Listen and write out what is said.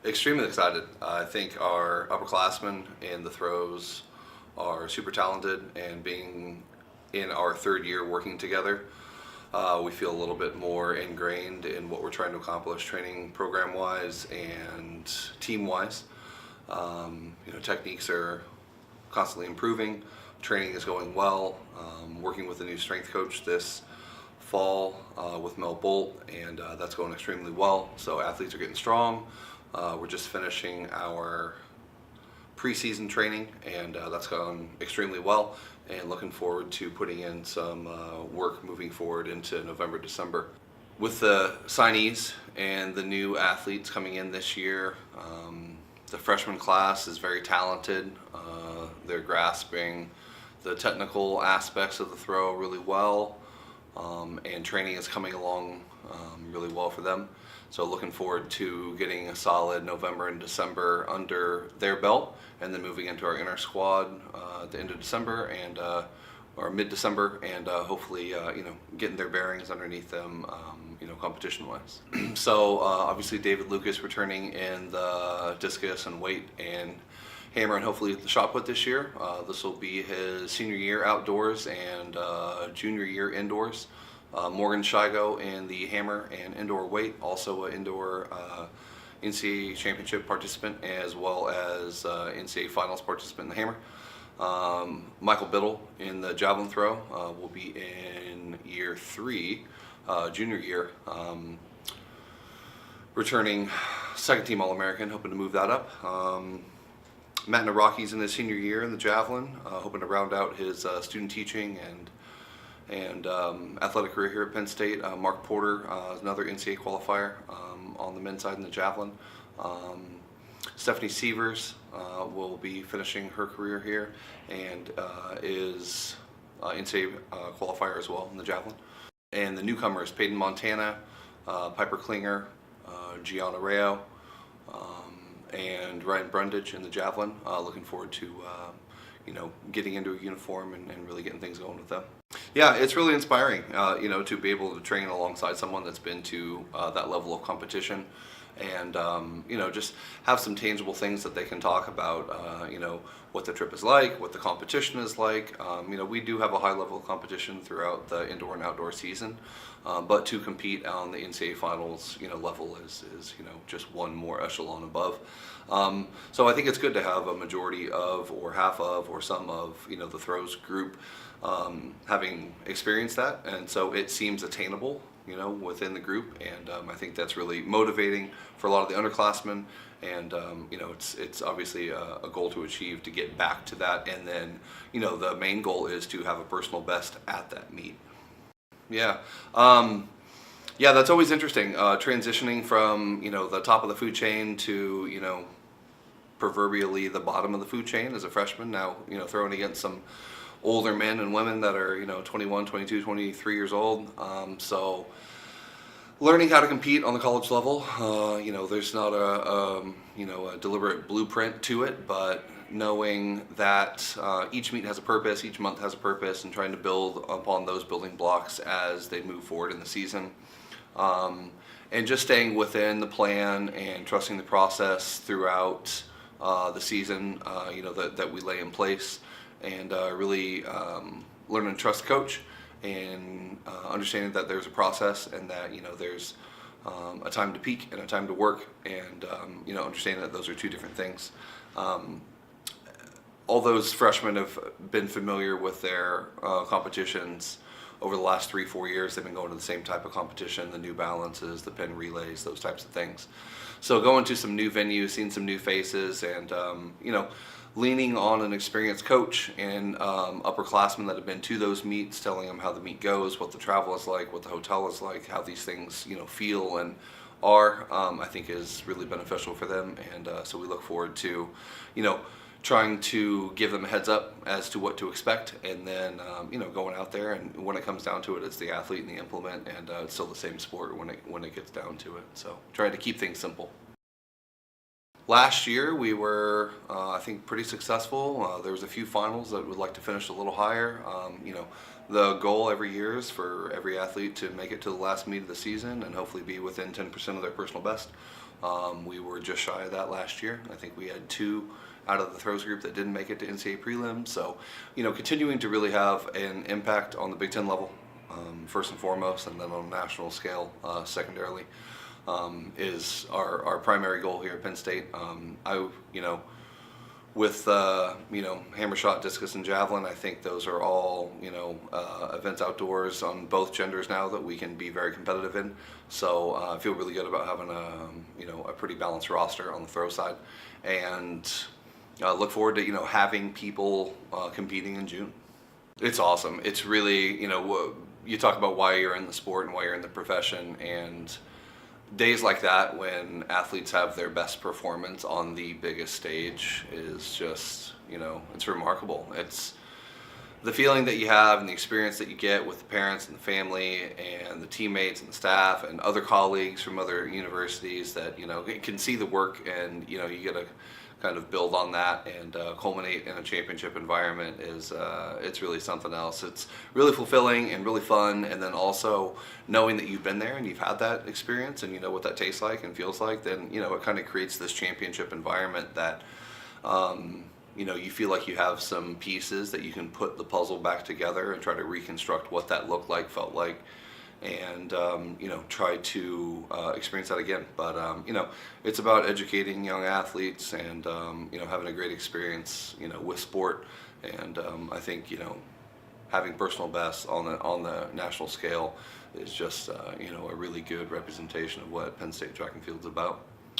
Extremely excited. I think our upperclassmen in the throws are super talented, and being in our third year working together, we feel a little bit more ingrained in what we're trying to accomplish training program wise and team wise. Techniques are constantly improving, training is going well. Working with a new strength coach this fall with Mel Bolt, and that's going extremely well. So athletes are getting strong. We're just finishing our preseason training, and that's gone extremely well, and looking forward to putting in some work moving forward into November, December. With the signees and the new athletes coming in this year, the freshman class is very talented. They're grasping the technical aspects of the throw really well, and training is coming along really well for them. So looking forward to getting a solid November and December under their belt, and then moving into our inner squad at the end of December and or mid-December, and hopefully getting their bearings underneath them, competition-wise. So obviously David Lucas returning in the discus and weight and hammer, and hopefully the shot put this year. This will be his senior year outdoors and junior year indoors. Morgan Shigo in the hammer and indoor weight, also an indoor NCAA championship participant, as well as NCAA finals participant in the hammer. Michael Biddle in the javelin throw will be in year 3, junior year, returning second team All-American, hoping to move that up. Matt Naraki's in his senior year in the javelin, hoping to round out his student teaching and athletic career here at Penn State. Mark Porter is another NCAA qualifier on the men's side in the javelin. Stephanie Sievers will be finishing her career here and is NCAA qualifier as well in the javelin. And the newcomers, Peyton Montana, Piper Klinger, Gianna Rayo, and Ryan Brundage in the javelin. Looking forward to getting into a uniform and really getting things going with them. Yeah, it's really inspiring, to be able to train alongside someone that's been to that level of competition, and just have some tangible things that they can talk about. What the trip is like, what the competition is like. We do have a high level of competition throughout the indoor and outdoor season, but to compete on the NCAA finals, level is just one more echelon above. So I think it's good to have a majority of, or half of, or some of, the throws group having experienced that, and so it seems attainable, within the group, and I think that's really motivating for a lot of the underclassmen, and it's obviously a goal to achieve, to get back to that, and then the main goal is to have a personal best at that meet. Yeah. Yeah, that's always interesting, transitioning from the top of the food chain to proverbially the bottom of the food chain as a freshman, now throwing against some older men and women that are 21, 22, 23 years old. So learning how to compete on the college level, there's not a deliberate blueprint to it, but knowing that each meet has a purpose, each month has a purpose, and trying to build upon those building blocks as they move forward in the season. And just staying within the plan and trusting the process throughout the season, that we lay in place, and really learning to trust the coach, and understanding that there's a process, and that there's a time to peak and a time to work, and understanding that those are two different things. All those freshmen have been familiar with their competitions over the last 3-4 years. They've been going to the same type of competition, the New Balances, the Penn relays, those types of things. So going to some new venues, seeing some new faces, and leaning on an experienced coach and upperclassmen that have been to those meets, telling them how the meet goes, what the travel is like, what the hotel is like, how these things feel and are, I think is really beneficial for them. And so we look forward to trying to give them a heads up as to what to expect, and then going out there, and when it comes down to it, it's the athlete and the implement, and it's still the same sport when it gets down to it. So trying to keep things simple. Last year we were, I think, pretty successful. There was a few finals that would like to finish a little higher. The goal every year is for every athlete to make it to the last meet of the season and hopefully be within 10% of their personal best. We were just shy of that last year. I think we had 2 out of the throws group that didn't make it to NCAA prelims. So, continuing to really have an impact on the Big Ten level, first and foremost, and then on a national scale, secondarily, is our primary goal here at Penn State. With hammer shot, discus, and javelin, I think those are all events outdoors on both genders now that we can be very competitive in. So I feel really good about having a pretty balanced roster on the throw side, and look forward to having people competing in June. It's awesome. It's really you talk about why you're in the sport and why you're in the profession, and days like that when athletes have their best performance on the biggest stage is just, it's remarkable. It's the feeling that you have and the experience that you get with the parents and the family and the teammates and the staff and other colleagues from other universities that, can see the work, and, you get to kind of build on that and culminate in a championship environment is it's really something else. It's really fulfilling and really fun, and then also knowing that you've been there and you've had that experience and you know what that tastes like and feels like, then it kind of creates this championship environment that you feel like you have some pieces that you can put the puzzle back together and try to reconstruct what that looked like, felt like, and try to experience that again. But it's about educating young athletes and having a great experience with sport, and I think having personal bests on the national scale is just a really good representation of what Penn State track and field's about.